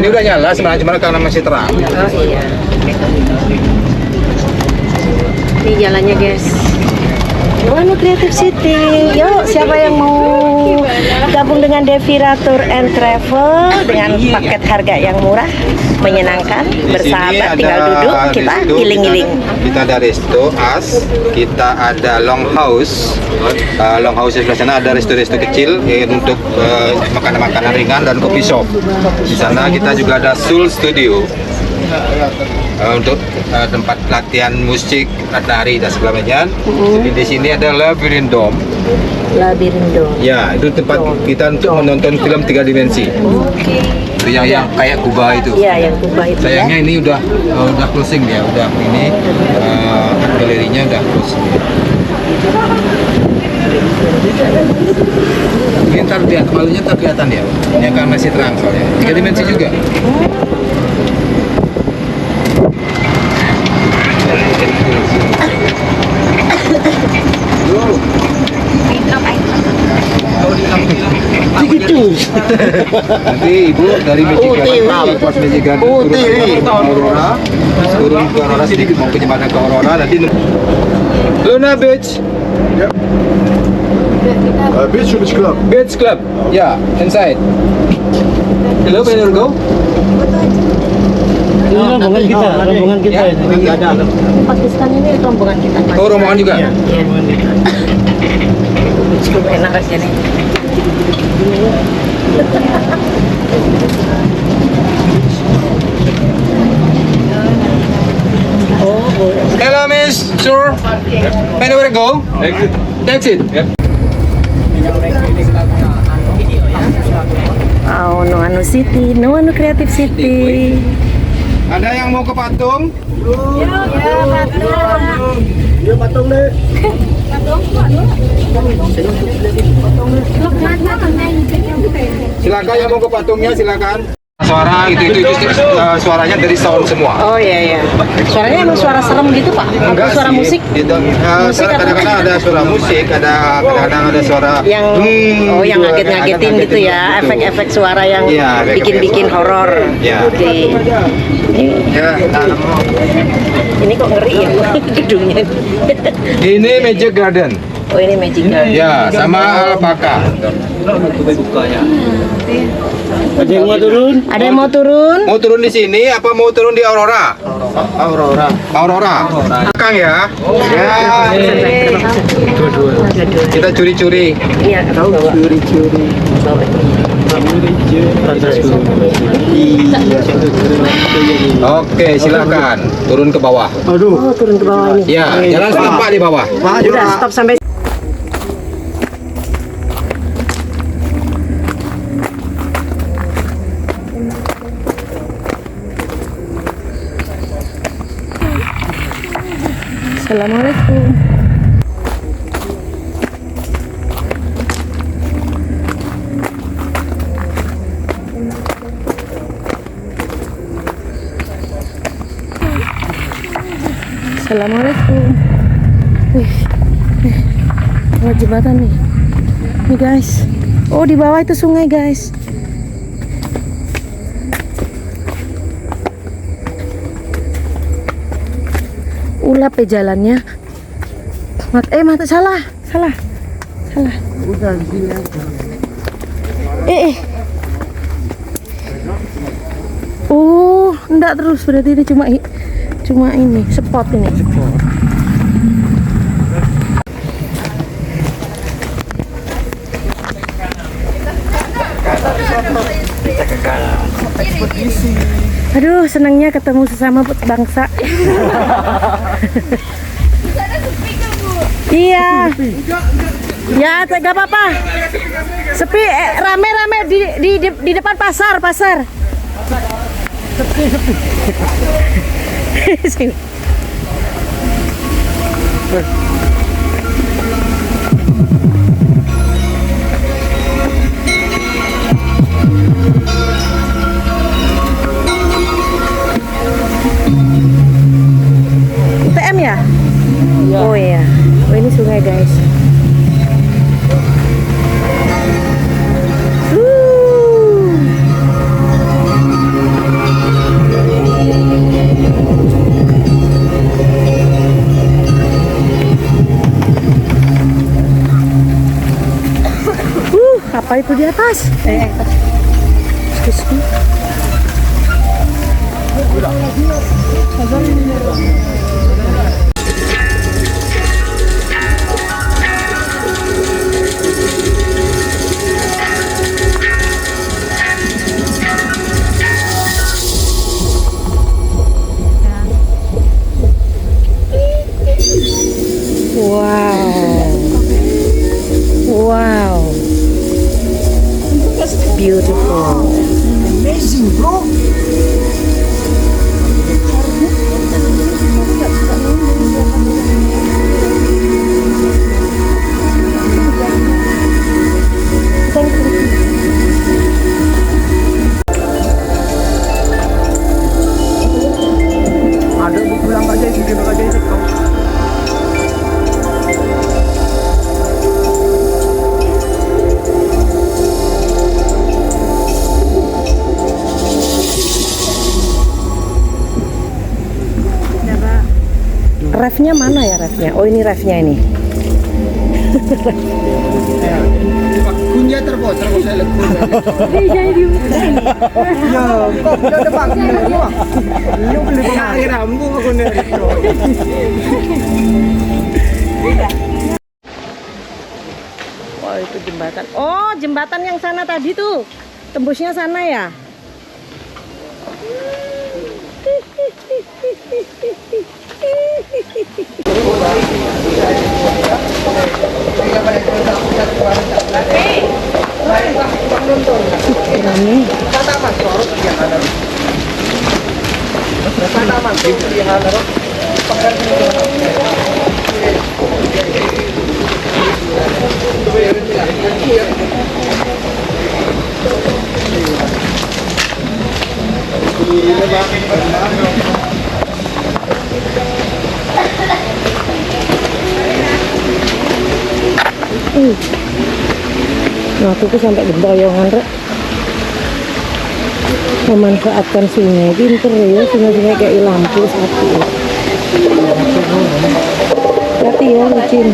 Ini udah nyala sebenarnya, cuma karena masih terang. Oh iya. Ini jalannya guys. Wanu Creative City. Yuk, siapa yang mau gabung dengan Devira Tour and Travel dengan paket harga yang murah, menyenangkan, bersahabat, tinggal duduk, kita healing-healing. Kita ada resto as, kita ada long house. Long house di sebelah sana ada resto-resto kecil untuk makanan-makanan ringan dan coffee shop. Di sana kita juga ada Soul Studio. Untuk tempat latihan musik, nari dan sebagainya. Jadi di sini ada Labyrinth Dome. Labyrinth Dome. Ya, itu tempat kita untuk menonton film 3 dimensi. Oke. Itu yang kayak Kuba itu. Iya, yang Kuba itu. Sayangnya ini udah closing ya, udah ini galerinya udah closing. Ini ntar lihat malunya ntar kelihatan ya. Ini kan masih terang soalnya. 3 dimensi juga. Nanti ibu dari Magic Garden, pas Magic Garden turun ke Aurora sedikit mau ke jembatan ke Aurora nanti Luna Beach. Beach or beach club? Beach Club. Ya, inside. Hello, can you go? Ini rombongan kita Ya, ini ada. Pakistan ini rombongan kita. Oh, rombongan juga. Iya. Cukup enak rasanya. Hello, Miss. Sure. Anywhere go? Exit. Exit. Yep. Oh, Nuanu City, Nuanu Creative City. Ada yang mau ke patung? Dia patung deh. Silakan yang mau ke patungnya, silakan. Suara itu suaranya dari sound semua. Oh iya. Suaranya emang suara serem gitu Pak? Atau suara sih. musik? Musik apa? Kadang-kadang ada suara musik, kadang-kadang ada suara Yang yang gitu, ngaget-ngagetin gitu ya, gitu. efek-efek suara yang Iya, efek-efek bikin-bikin suara. horor. Iya. Oke. Ya. Ini kok ngeri ya gedungnya. Ini Magic Garden. Oh ini Magic Garden. Ya, sama alpaka. Ada yang mau turun? Ada yang mau turun? Mau turun di sini apa mau turun di Aurora? Aurora. Belakang ya. Ya. Kita curi-curi. Iya, Curi-curi. Oke, silakan turun ke bawah. Oh turun ke bawah ini. Ya, jalan setapak di bawah. Udah stop sampai. Assalamualaikum. Assalamualaikum. Wih, jembatan nih. Nih guys. Oh di bawah itu sungai guys. Ulap ya jalannya. Mata salah. Udah di sini aja. Oh, enggak terus berarti ini cuma ini spot ini. Aduh, senangnya ketemu sesama bangsa. Iya. Ya, gak apa-apa. Sepi, rame-rame di depan pasar. Sini. UTM ya? Oh iya. Oh ini sungai guys. itu di atas. Excuse me. Wow, beautiful. Amazing, bro. Ada buku yang aja sih, dia aja itu. Refnya mana ya refnya? Oh ini refnya ini. Kunja terpos saya lihat. Ya, udah depan. Lu beli pakai rambut aku nih. Wah itu jembatan. Oh jembatan yang sana tadi tuh, tembusnya sana ya. Nah, aku sampai berboyongan, Rek. Memanfaatkan sungai, pinter ya, sungai-sungai kayak lampu satu. Hati ya, licin.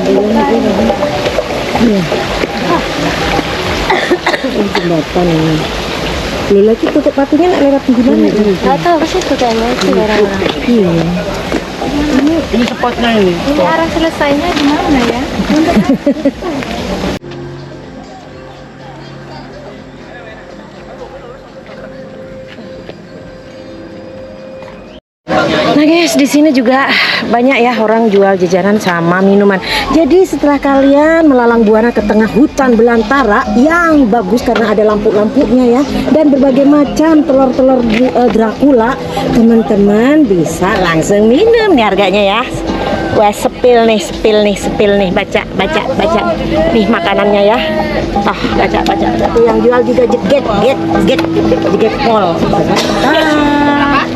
Iya. Ini jembatan ini. Loh, lagi tutup patunya nak lewat gimana? Nggak tahu ke situ kayaknya itu barang-barang. Iya. Ini tempatnya ini. Ini arah selesainya di mana ya? Nah guys, di sini juga banyak ya orang jual jajanan sama minuman. Jadi setelah kalian melalang buana ke tengah hutan belantara yang bagus karena ada lampu-lampunya ya, dan berbagai macam telur-telur Dracula, teman-teman bisa langsung minum nih harganya ya. Wah, sepil nih, baca. Nih makanannya ya. Ah, baca. Tuh yang jual juga jeget mall. Ah.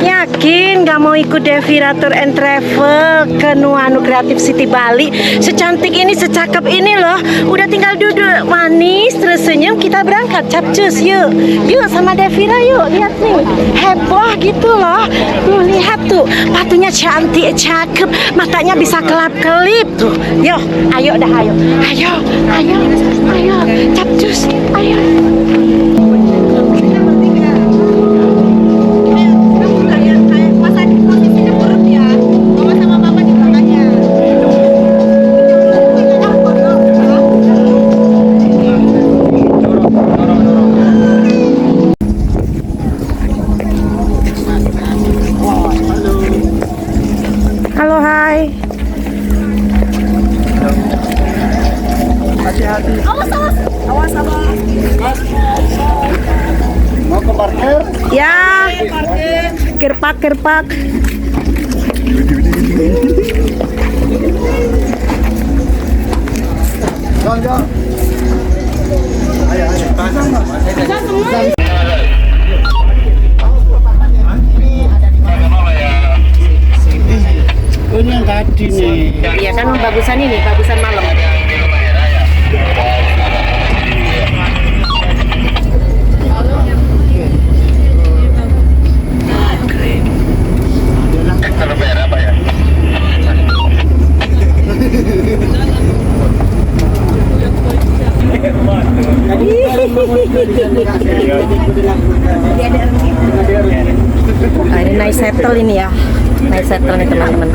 Yakin gak mau ikut Devira Tour and Travel ke Nuanu Creative City Bali? Secantik ini, secakep ini loh. Udah tinggal duduk manis terus senyum, kita berangkat capcus yuk. Yuk sama Devira yuk, lihat nih. Heboh gitu loh. Tuh lihat tuh, patunya cantik, cakep, matanya bisa kelap-kelip tuh. Yuk, ayo dah ayo. Ayo, capcus, ayo. Halo, hai. Hati-hati. Awas. Mau ke parkir? Ya. Kirpak. Jangan. Ayo. Oh, ini yang tadi nih. Iya kan bagusan ini, bagusan malam. Nah, ini nice settle ini ya. Nice settle nih teman-teman.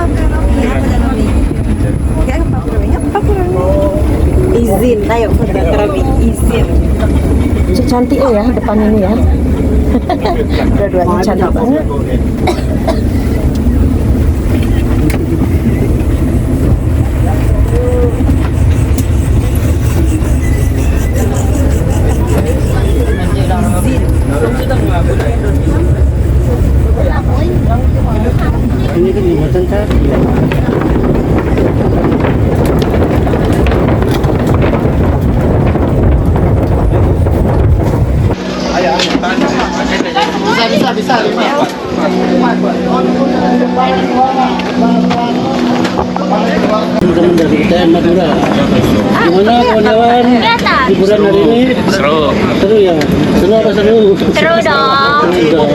Izin, ayo Kerabi, izin. Cantik ya depan ini ya. Dua-duanya cantik banget. Ini kan jembatan kaki. Bisa. Teman-teman dari UTM Madura. Gimana kawan-kawan? Liburan hari ini? Seru ya? Seru apa seru? Seru dong. Seru dong.